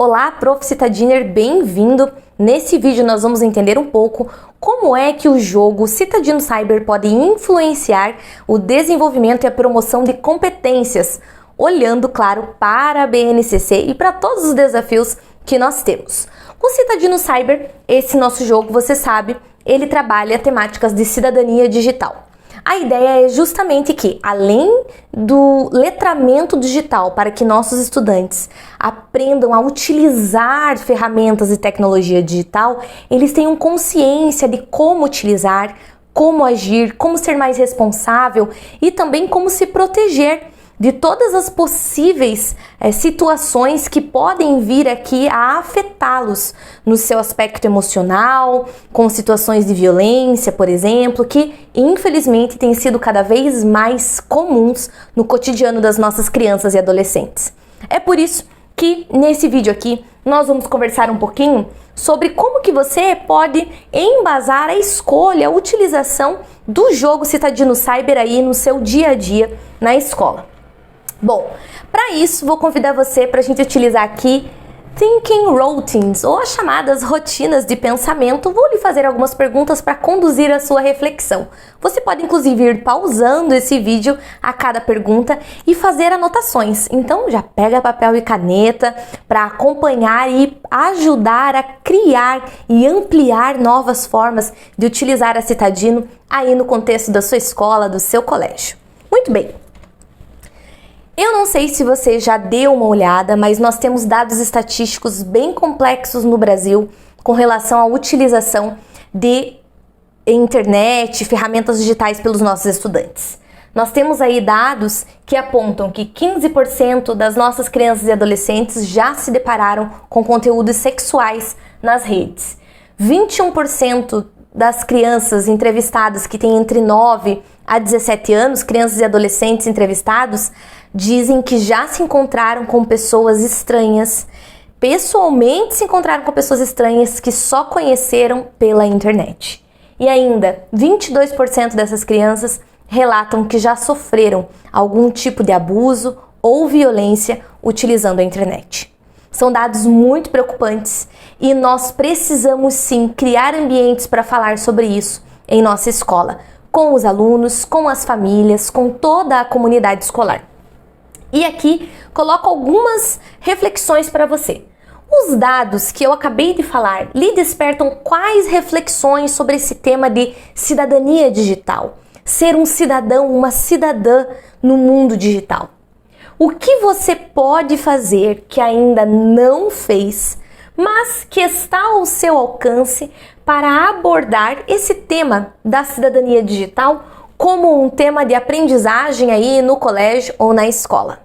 Olá, Prof. Citadiner, bem-vindo! Nesse vídeo nós vamos entender um pouco como é que o jogo Citadino Cyber pode influenciar o desenvolvimento e a promoção de competências, olhando, claro, para a BNCC e para todos os desafios que nós temos. O Citadino Cyber, esse nosso jogo, você sabe, ele trabalha temáticas de cidadania digital. A ideia é justamente que, além do letramento digital para que nossos estudantes aprendam a utilizar ferramentas e tecnologia digital, eles tenham consciência de como utilizar, como agir, como ser mais responsável e também como se proteger de todas as possíveis situações que podem vir aqui a afetá-los no seu aspecto emocional, com situações de violência, por exemplo, que infelizmente têm sido cada vez mais comuns no cotidiano das nossas crianças e adolescentes. É por isso que nesse vídeo aqui nós vamos conversar um pouquinho sobre como que você pode embasar a escolha, a utilização do jogo Citadino Cyber aí no seu dia a dia na escola. Bom, para isso vou convidar você para a gente utilizar aqui Thinking Routines, ou as chamadas rotinas de pensamento. Vou lhe fazer algumas perguntas para conduzir a sua reflexão. Você pode inclusive ir pausando esse vídeo a cada pergunta e fazer anotações. Então já pega papel e caneta para acompanhar e ajudar a criar e ampliar novas formas de utilizar a Citadino aí no contexto da sua escola, do seu colégio. Muito bem. Eu não sei se você já deu uma olhada, mas nós temos dados estatísticos bem complexos no Brasil com relação à utilização de internet, ferramentas digitais pelos nossos estudantes. Nós temos aí dados que apontam que 15% das nossas crianças e adolescentes já se depararam com conteúdos sexuais nas redes. 21% das crianças entrevistadas que têm entre 9 a 17 anos, crianças e adolescentes entrevistados, dizem que já se encontraram com pessoas estranhas, pessoalmente se encontraram com pessoas estranhas que só conheceram pela internet. E ainda, 22% dessas crianças relatam que já sofreram algum tipo de abuso ou violência utilizando a internet. São dados muito preocupantes e nós precisamos sim criar ambientes para falar sobre isso em nossa escola, com os alunos, com as famílias, com toda a comunidade escolar. E aqui coloco algumas reflexões para você. Os dados que eu acabei de falar lhe despertam quais reflexões sobre esse tema de cidadania digital? Ser um cidadão, uma cidadã no mundo digital. O que você pode fazer que ainda não fez, mas que está ao seu alcance para abordar esse tema da cidadania digital como um tema de aprendizagem aí no colégio ou na escola?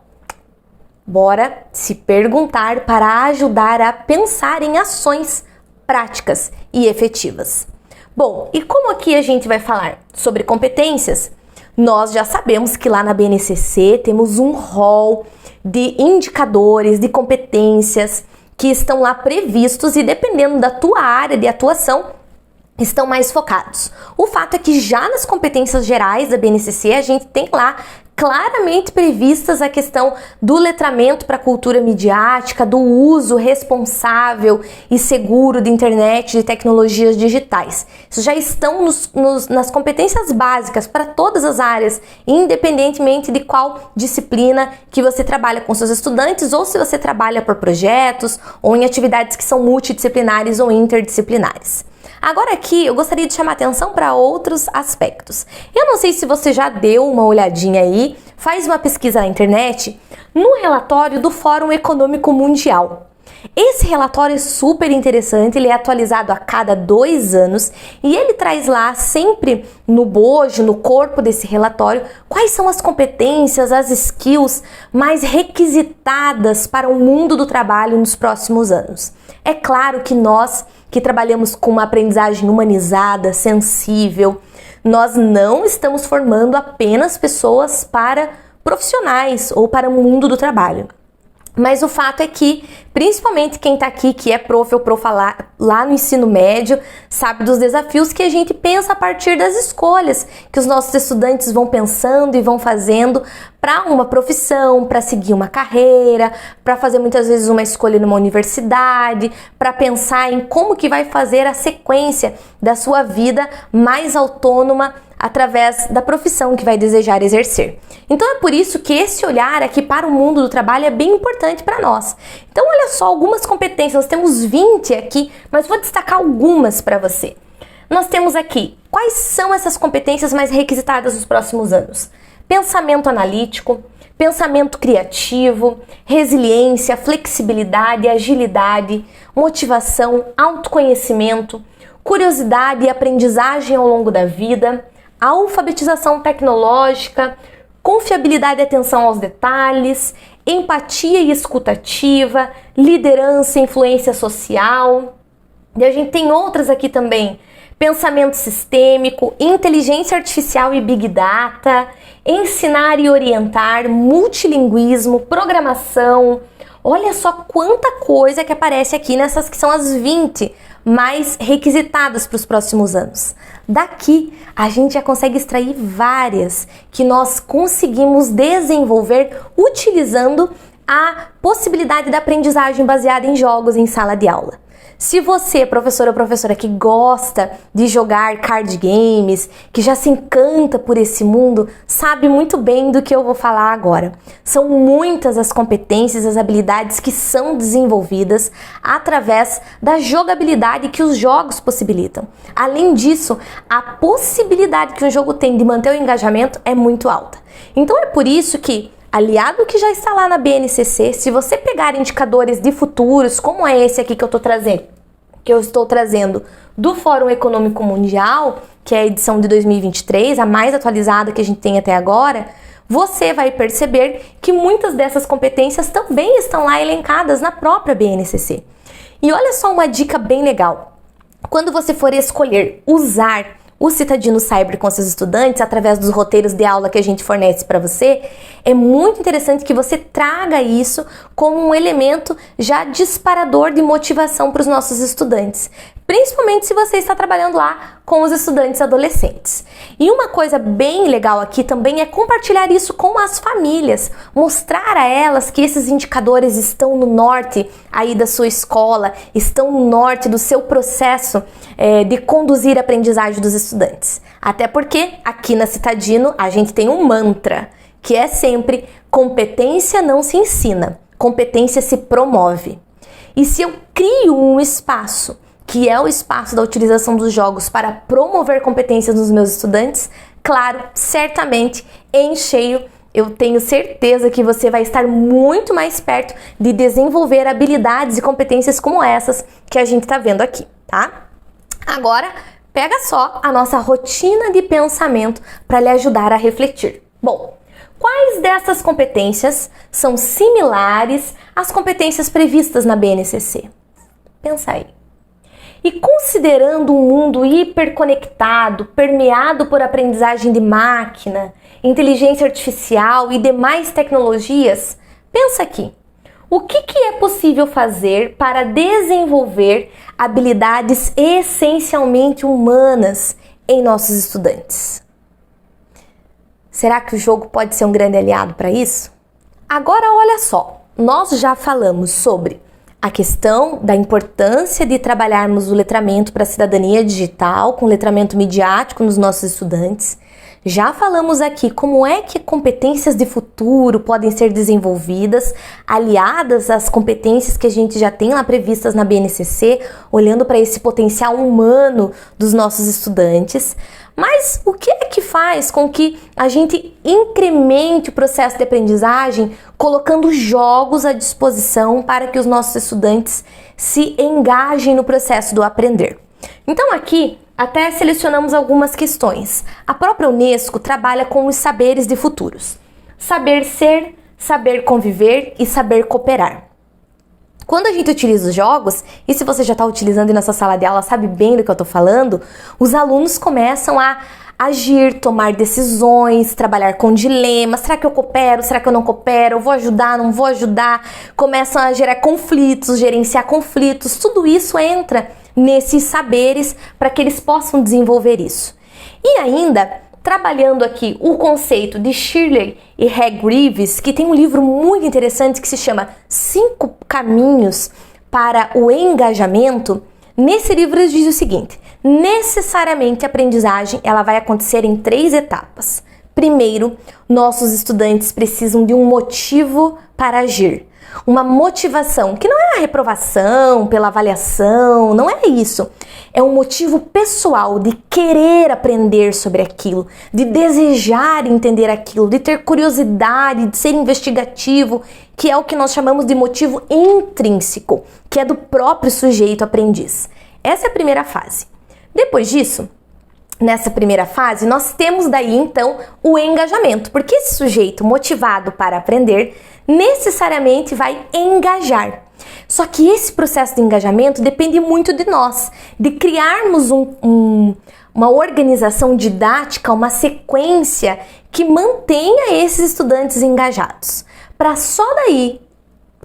Bora se perguntar para ajudar a pensar em ações práticas e efetivas. Bom, e como aqui a gente vai falar sobre competências? Nós já sabemos que lá na BNCC temos um rol de indicadores, de competências que estão lá previstos e dependendo da tua área de atuação, estão mais focados. O fato é que já nas competências gerais da BNCC a gente tem lá claramente previstas a questão do letramento para a cultura midiática, do uso responsável e seguro de internet, de tecnologias digitais. Isso já estão nas competências básicas para todas as áreas, independentemente de qual disciplina que você trabalha com seus estudantes ou se você trabalha por projetos ou em atividades que são multidisciplinares ou interdisciplinares. Agora aqui eu gostaria de chamar atenção para outros aspectos. Eu não sei se você já deu uma olhadinha aí, faz uma pesquisa na internet, no relatório do Fórum Econômico Mundial. Esse relatório é super interessante, ele é atualizado a cada 2 anos e ele traz lá sempre no bojo, no corpo desse relatório, quais são as competências, as skills mais requisitadas para o mundo do trabalho nos próximos anos. É claro que nós que trabalhamos com uma aprendizagem humanizada, sensível, nós não estamos formando apenas pessoas para profissionais ou para o mundo do trabalho. Mas o fato é que, principalmente quem tá aqui, que é prof ou profa lá no ensino médio, sabe dos desafios que a gente pensa a partir das escolhas que os nossos estudantes vão pensando e vão fazendo para uma profissão, para seguir uma carreira, para fazer muitas vezes uma escolha numa universidade, para pensar em como que vai fazer a sequência da sua vida mais autônoma através da profissão que vai desejar exercer. Então é por isso que esse olhar aqui para o mundo do trabalho é bem importante para nós. Então olha só algumas competências, nós temos 20 aqui, mas vou destacar algumas para você. Nós temos aqui, quais são essas competências mais requisitadas nos próximos anos? Pensamento analítico, pensamento criativo, resiliência, flexibilidade, agilidade, motivação, autoconhecimento, curiosidade e aprendizagem ao longo da vida, alfabetização tecnológica, confiabilidade e atenção aos detalhes, empatia e escutativa, liderança e influência social. E a gente tem outras aqui também: pensamento sistêmico, inteligência artificial e big data, ensinar e orientar, multilinguismo, programação. Olha só quanta coisa que aparece aqui nessas que são as 20 mais requisitadas para os próximos anos. Daqui a gente já consegue extrair várias que nós conseguimos desenvolver utilizando a possibilidade da aprendizagem baseada em jogos em sala de aula. Se você, professor ou professora, que gosta de jogar card games, que já se encanta por esse mundo, sabe muito bem do que eu vou falar agora. São muitas as competências, as habilidades que são desenvolvidas através da jogabilidade que os jogos possibilitam. Além disso, a possibilidade que um jogo tem de manter o engajamento é muito alta. Então é por isso que, aliado ao que já está lá na BNCC, se você pegar indicadores de futuros, como é esse aqui que eu estou trazendo do Fórum Econômico Mundial, que é a edição de 2023, a mais atualizada que a gente tem até agora, você vai perceber que muitas dessas competências também estão lá elencadas na própria BNCC. E olha só uma dica bem legal. Quando você for escolher usar o Citadino Cyber com seus estudantes, através dos roteiros de aula que a gente fornece para você, é muito interessante que você traga isso como um elemento já disparador de motivação para os nossos estudantes, principalmente se você está trabalhando lá com os estudantes adolescentes. E uma coisa bem legal aqui também é compartilhar isso com as famílias, mostrar a elas que esses indicadores estão no norte aí da sua escola, estão no norte do seu processo de conduzir a aprendizagem dos estudantes. Até porque aqui na Citadino a gente tem um mantra, que é sempre: competência não se ensina, competência se promove. E se eu crio um espaço, que é o espaço da utilização dos jogos para promover competências nos meus estudantes, claro, certamente, em cheio, eu tenho certeza que você vai estar muito mais perto de desenvolver habilidades e competências como essas que a gente está vendo aqui, tá? Agora, pega só a nossa rotina de pensamento para lhe ajudar a refletir. Bom, quais dessas competências são similares às competências previstas na BNCC? Pensa aí. E considerando um mundo hiperconectado, permeado por aprendizagem de máquina, inteligência artificial e demais tecnologias, pensa aqui. O que é possível fazer para desenvolver habilidades essencialmente humanas em nossos estudantes? Será que o jogo pode ser um grande aliado para isso? Agora olha só, nós já falamos sobre a questão da importância de trabalharmos o letramento para a cidadania digital, com letramento midiático nos nossos estudantes. Já falamos aqui como é que competências de futuro podem ser desenvolvidas, aliadas às competências que a gente já tem lá previstas na BNCC, olhando para esse potencial humano dos nossos estudantes. Mas o que é que faz com que a gente incremente o processo de aprendizagem colocando jogos à disposição para que os nossos estudantes se engajem no processo do aprender? Então aqui até selecionamos algumas questões. A própria Unesco trabalha com os saberes de futuros: saber ser, saber conviver e saber cooperar. Quando a gente utiliza os jogos, e se você já está utilizando na sua sala de aula, sabe bem do que eu estou falando, os alunos começam a agir, tomar decisões, trabalhar com dilemas. Será que eu coopero? Será que eu não coopero? Eu vou ajudar? Não vou ajudar? Começam a gerar conflitos, gerenciar conflitos. Tudo isso entra nesses saberes para que eles possam desenvolver isso. E ainda, trabalhando aqui o conceito de Shirley e Hargreaves, que tem um livro muito interessante que se chama 5 Caminhos para o Engajamento. Nesse livro ele diz o seguinte: necessariamente a aprendizagem ela vai acontecer em 3 etapas. Primeiro, nossos estudantes precisam de um motivo para agir. Uma motivação, que não é a reprovação pela avaliação, não é isso. É um motivo pessoal de querer aprender sobre aquilo, de desejar entender aquilo, de ter curiosidade, de ser investigativo, que é o que nós chamamos de motivo intrínseco, que é do próprio sujeito aprendiz. Essa é a primeira fase. Depois disso, nessa primeira fase, nós temos daí então o engajamento, porque esse sujeito motivado para aprender necessariamente vai engajar. Só que esse processo de engajamento depende muito de nós, de criarmos uma organização didática, uma sequência que mantenha esses estudantes engajados. Para só daí,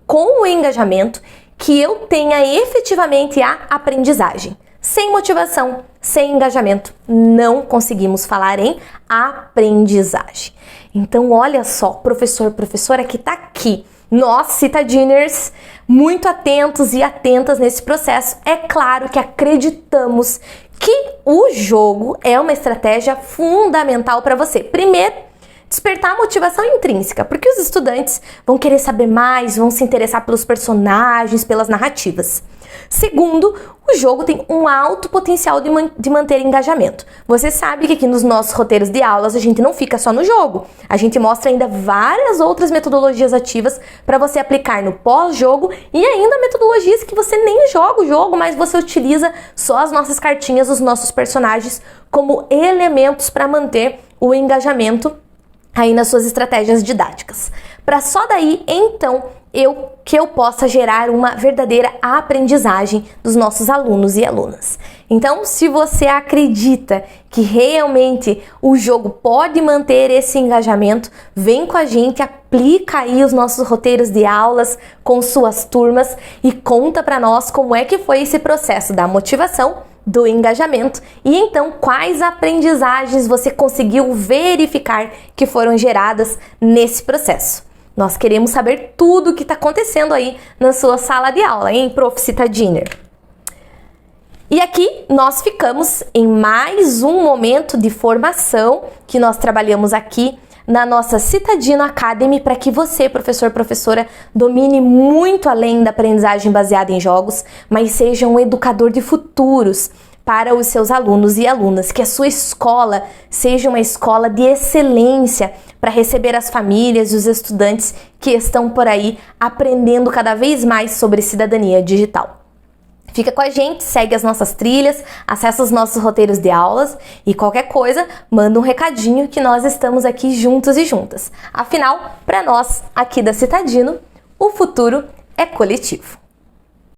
com o engajamento, que eu tenha efetivamente a aprendizagem. Sem motivação, sem engajamento, não conseguimos falar em aprendizagem. Então, olha só, professor, professora que está aqui, nós, Citadiners, muito atentos e atentas nesse processo. É claro que acreditamos que o jogo é uma estratégia fundamental para você. Primeiro, despertar a motivação intrínseca, porque os estudantes vão querer saber mais, vão se interessar pelos personagens, pelas narrativas. Segundo, o jogo tem um alto potencial de manter engajamento. Você sabe que aqui nos nossos roteiros de aulas a gente não fica só no jogo. A gente mostra ainda várias outras metodologias ativas para você aplicar no pós-jogo e ainda metodologias que você nem joga o jogo, mas você utiliza só as nossas cartinhas, os nossos personagens como elementos para manter o engajamento aí nas suas estratégias didáticas. Para só daí, então, que eu possa gerar uma verdadeira aprendizagem dos nossos alunos e alunas. Então, se você acredita que realmente o jogo pode manter esse engajamento, vem com a gente, aplica aí os nossos roteiros de aulas com suas turmas e conta para nós como é que foi esse processo da motivação, do engajamento e então quais aprendizagens você conseguiu verificar que foram geradas nesse processo. Nós queremos saber tudo o que está acontecendo aí na sua sala de aula, hein, Prof. Citadiner? E aqui nós ficamos em mais um momento de formação que nós trabalhamos aqui na nossa Citadino Academy para que você, professor, professora, domine muito além da aprendizagem baseada em jogos, mas seja um educador de futuros para os seus alunos e alunas, que a sua escola seja uma escola de excelência para receber as famílias e os estudantes que estão por aí aprendendo cada vez mais sobre cidadania digital. Fica com a gente, segue as nossas trilhas, acessa os nossos roteiros de aulas e qualquer coisa, manda um recadinho que nós estamos aqui juntos e juntas. Afinal, para nós, aqui da Citadino, o futuro é coletivo.